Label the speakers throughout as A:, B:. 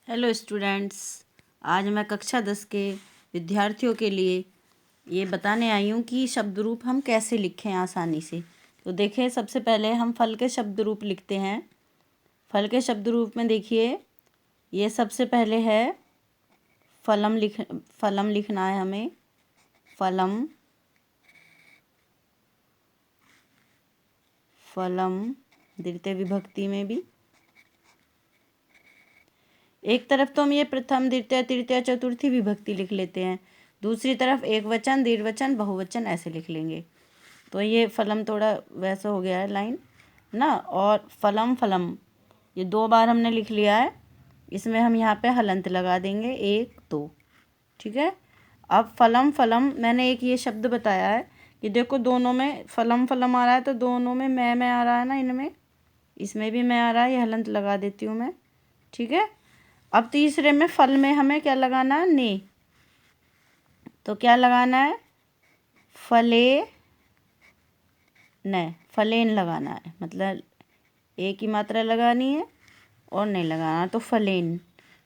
A: Hello students, आज मैं कक्षा 10 के विद्यार्थियों के लिए ये बताने आई हूँ कि शब्द रूप हम कैसे लिखें आसानी से। तो देखें, सबसे पहले हम फल के शब्द रूप लिखते हैं। फल के शब्द रूप में देखिए, ये सबसे पहले है फलम लिखना है हमें। फलम फलम द्वितीय विभक्ति में भी। एक तरफ तो हम ये प्रथम द्वितीय तृतीय चतुर्थी विभक्ति लिख लेते हैं, दूसरी तरफ एक वचन दीर्घवचन बहुवचन ऐसे लिख लेंगे। तो ये फलम थोड़ा वैसा हो गया है लाइन ना। और फलम फलम ये 2 बार हमने लिख लिया है, इसमें हम यहाँ पे हलंत लगा देंगे 1 2। ठीक है। अब फलम फलम मैंने एक ये शब्द बताया है कि देखो दोनों में फलम फलम आ रहा है, तो दोनों में मैं आ रहा है ना, इनमें इसमें भी मैं आ रहा है, ये हलंत लगा देती हूँ मैं। ठीक है। अब तीसरे में फल में हमें क्या लगाना है, ने। तो क्या लगाना है, फले न, फलेन लगाना है, मतलब एक ही मात्रा लगानी है और नहीं लगाना, तो फलेन।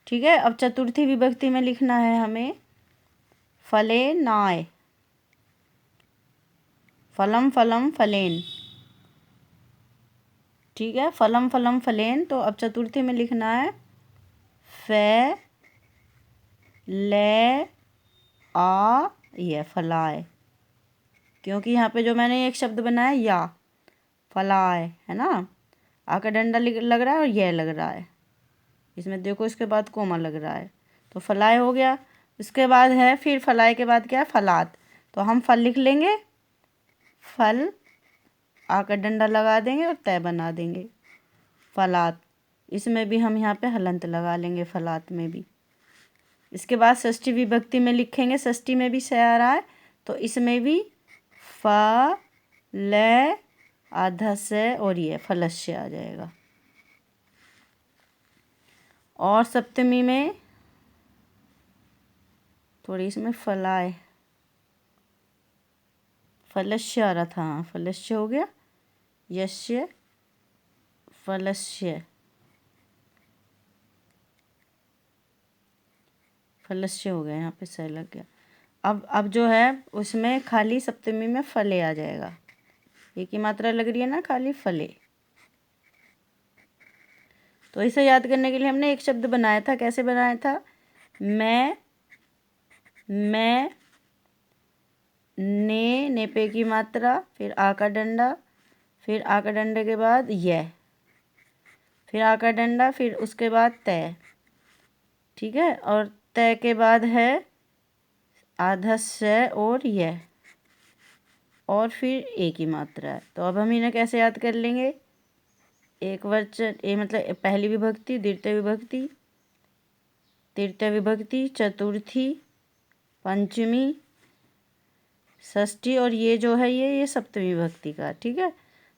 A: ठीक है। अब चतुर्थी विभक्ति में लिखना है हमें फले नाय, फलम फलम फलेन। ठीक है, फलम फलम फलेन। तो अब चतुर्थी में लिखना है फे ले आ ये फलाए, क्योंकि यहाँ पे जो मैंने एक शब्द बनाया या फलाए है ना, आ का डंडा लग रहा है और यह लग रहा है, इसमें देखो इसके बाद कोमा लग रहा है, तो फलाए हो गया। इसके बाद है फिर फलाए के बाद क्या है, फलात। तो हम फल लिख लेंगे, फल आ का डंडा लगा देंगे और तय बना देंगे, फलात। इसमें भी हम यहाँ पे हलंत लगा लेंगे, फलात में भी। इसके बाद षष्ठी विभक्ति में लिखेंगे, षष्ठी में भी से आ रहा है, तो इसमें भी फ ल आधा से और ये फलस्य आ जाएगा। और सप्तमी में थोड़ी इसमें फलाए, फलस्य आ रहा था, हाँ फलस्य हो गया, यस्य फलस्य, फलस्य हो गया, यहाँ पे सह लग गया। अब जो है उसमें खाली सप्तमी में फले आ जाएगा, एक ही मात्रा लग रही है ना, खाली फले। तो इसे याद करने के लिए हमने एक शब्द बनाया था। कैसे बनाया था, मैं ने पे की मात्रा, फिर आ का डंडा, फिर आ का डंडे के बाद यह, फिर आ का डंडा, फिर उसके बाद तय। ठीक है। और तय के बाद है आधा से और यह, और फिर एक ही मात्रा है। तो अब हम इन्हें कैसे याद कर लेंगे, एक वचन ये मतलब पहली विभक्ति, द्वितीय विभक्ति, तृतीय विभक्ति, चतुर्थी, पंचमी, षष्ठी, और ये जो है ये सप्तमी विभक्ति का। ठीक है।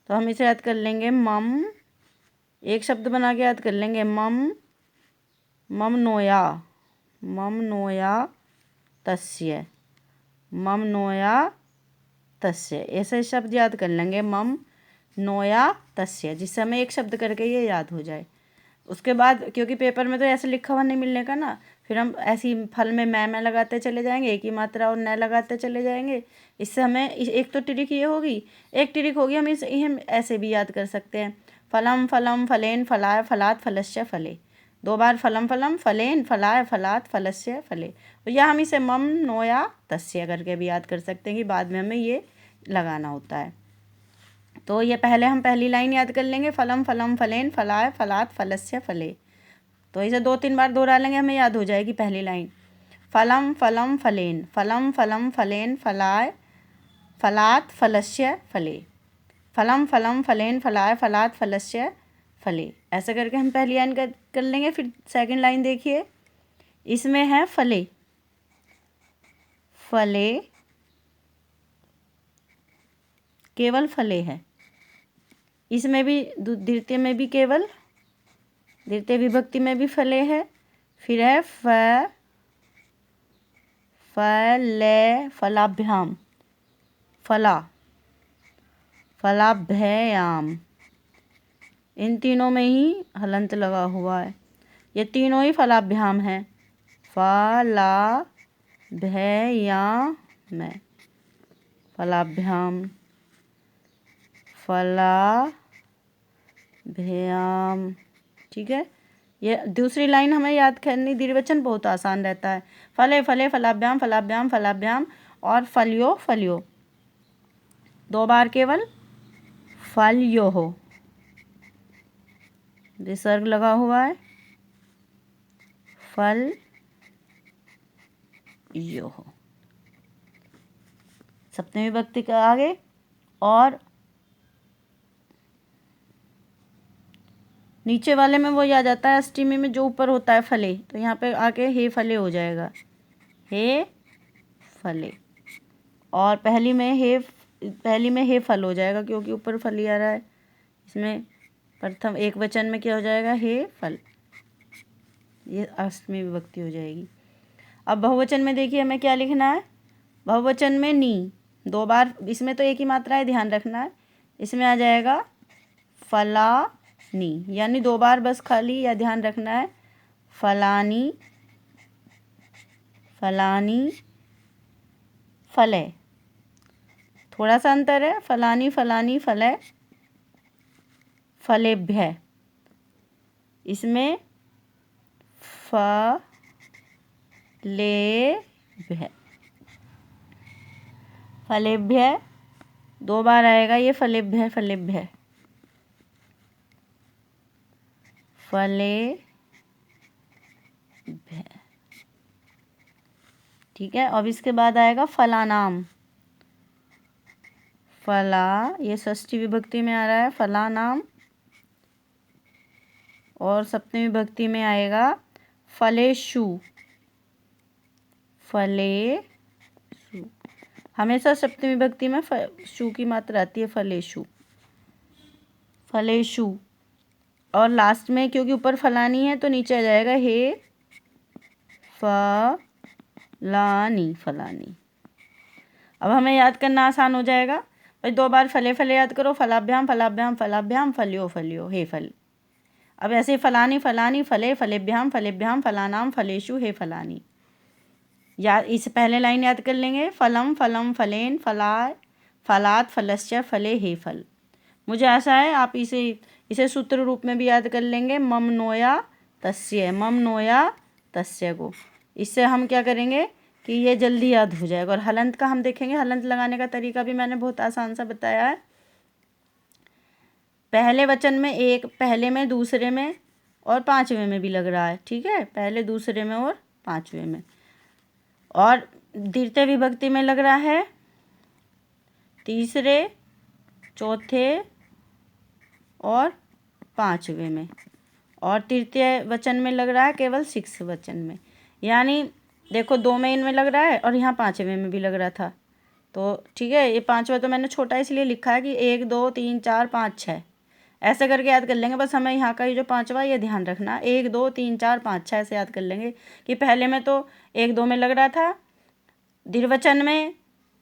A: तो हम इसे याद कर लेंगे, मम, एक शब्द बना के याद कर लेंगे, मम मम नोया, मम नोया तस्य, मम नोया तस्य, ऐसे शब्द याद कर लेंगे, मम नोया तस्य, जिससे हमें एक शब्द करके ये याद हो जाए। उसके बाद क्योंकि पेपर में तो ऐसे लिखा हुआ नहीं मिलने का ना, फिर हम ऐसी फल में मैं लगाते चले जाएंगे, एक ही मात्रा और न लगाते चले जाएंगे। इससे हमें एक तो ट्रिक ये होगी, एक ट्रिक होगी, हम इसे हम ऐसे भी याद कर सकते हैं, फलम फलम फलेन फलाय फलात फलस्य फले, 2 बार फलम फलम फलेन फलाय फलात फलस्य फले। तो या हम इसे मम नोया तस्य करके भी याद कर सकते हैं कि बाद में हमें ये लगाना होता है। तो ये पहले हम पहली लाइन याद कर लेंगे, फलम फलम फलेन फलाय फलात फलस्य फले। तो इसे 2-3 बार दोहरा लेंगे, हमें याद हो जाएगी पहली लाइन, फलम फलम फलेन, फलम फलम फलेन फलाय फलात फलस्य फले, फलम फलम फलेन फलाय फलात फलस्य फले। ऐसा करके हम पहली लाइन कर लेंगे। फिर सेकंड लाइन देखिए, इसमें है फले, फले केवल फले है, इसमें भी द्वितीय में भी केवल, द्वितीय विभक्ति में भी फले है। फिर है फले फलाभ्याम, फला फलाभ्याम, इन तीनों में ही हलंत लगा हुआ है। ये तीनों ही फलाभ्याम हैं। फलाभ्याम, फलाभ्याम, फलाभ्याम। ठीक है, ये दूसरी लाइन हमें याद करनी, द्विवचन बहुत आसान रहता है। फले फले, फलाभ्याम फलाभ्याम फलाभ्याम, और फल्यो फल्यो, 2 बार केवल फल्यो हो, विसर्ग लगा हुआ है, फल यो हो। सप्तमी विभक्ति का आगे, और नीचे वाले में वो आ जाता है, अष्टमी में जो ऊपर होता है फले, तो यहाँ पे आके हे फले हो जाएगा, हे फले। और पहली में हे फल हो जाएगा, क्योंकि ऊपर फली आ रहा है। इसमें प्रथम एक वचन में क्या हो जाएगा, हे फल। ये अष्टमी विभक्ति हो जाएगी। अब बहुवचन में देखिए हमें क्या लिखना है। बहुवचन में नी 2 बार, इसमें तो एक ही मात्रा है, ध्यान रखना है। इसमें आ जाएगा फलानी, यानी 2 बार बस खाली, या ध्यान रखना है, फलानी फलानी फले, थोड़ा सा अंतर है, फलानी फलानी फले फलेभ्य। इसमें फलेभ्य, फलेभ्य 2 बार आएगा, ये फलेभ्य फलेभ्य फलेभ्य। ठीक है, अब इसके बाद आएगा फलानाम, फला, ये षष्ठी विभक्ति में आ रहा है, फलानाम। और सप्तमी विभक्ति में आएगा फलेषु, फलेषु। हमेशा सप्तमी विभक्ति में शु की मात्रा आती है, फलेषु, फलेषु। और लास्ट में क्योंकि ऊपर फलानी है तो नीचे आ जाएगा हे फलानी, फलानी। अब हमें याद करना आसान हो जाएगा भाई, 2 बार फले फले याद करो, फलाभ्याम फलाभ्याम फलाभ्याम, फल्यो फल्यो, हे फल। अब ऐसे फलानी फलानी फले फलेभ्याम फलेभ्याम फलानाम फलेषु हे फलानी। या इस पहले लाइन याद कर लेंगे, फलम फलम फलेन फलाय फलात फलश्च फले हे फल। मुझे आशा है आप इसे सूत्र रूप में भी याद कर लेंगे, मम नोया तस्य, मम नोया तस्य को। इससे हम क्या करेंगे कि ये जल्दी याद हो जाएगा। और हलंत का हम देखेंगे, हलंत लगाने का तरीका भी मैंने बहुत आसान सा बताया है। पहले वचन में एक, पहले में, दूसरे में और पांचवें में भी लग रहा है। ठीक है, पहले दूसरे में और पांचवें में। और द्वितीय विभक्ति में लग रहा है तीसरे, चौथे और पांचवें में। और तृतीय वचन में लग रहा है केवल 6 वचन में। यानी देखो 2 में इनमें लग रहा है और यहाँ 5वें में भी लग रहा था। तो ठीक है, ये 5वां तो मैंने छोटा इसलिए लिखा है कि 1 2 3 4 5 6 ऐसे करके याद कर लेंगे। बस हमें यहाँ का ये जो 5वां ये ध्यान रखना, 1 2 3 4 5 6 ऐसे याद कर लेंगे कि पहले में तो 1 2 में लग रहा था, द्विवचन में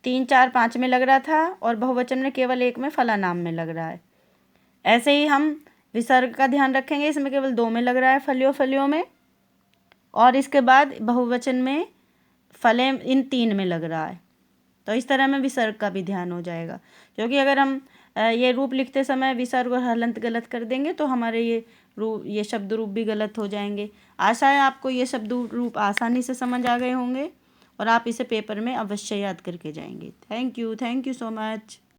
A: 3 4 5 में लग रहा था, और बहुवचन में केवल 1 में फलानाम में लग रहा है। ऐसे ही हम विसर्ग का ध्यान रखेंगे, इसमें केवल 2 में लग रहा है, फलियों फलियों में। और इसके बाद बहुवचन में फले इन 3 में लग रहा है। तो इस तरह में विसर्ग का भी ध्यान हो जाएगा, क्योंकि अगर हम ये रूप लिखते समय विसर्ग और हलंत गलत कर देंगे तो हमारे ये शब्द रूप भी गलत हो जाएंगे। आशा है आपको ये शब्द रूप आसानी से समझ आ गए होंगे और आप इसे पेपर में अवश्य याद करके जाएंगे। Thank you so much.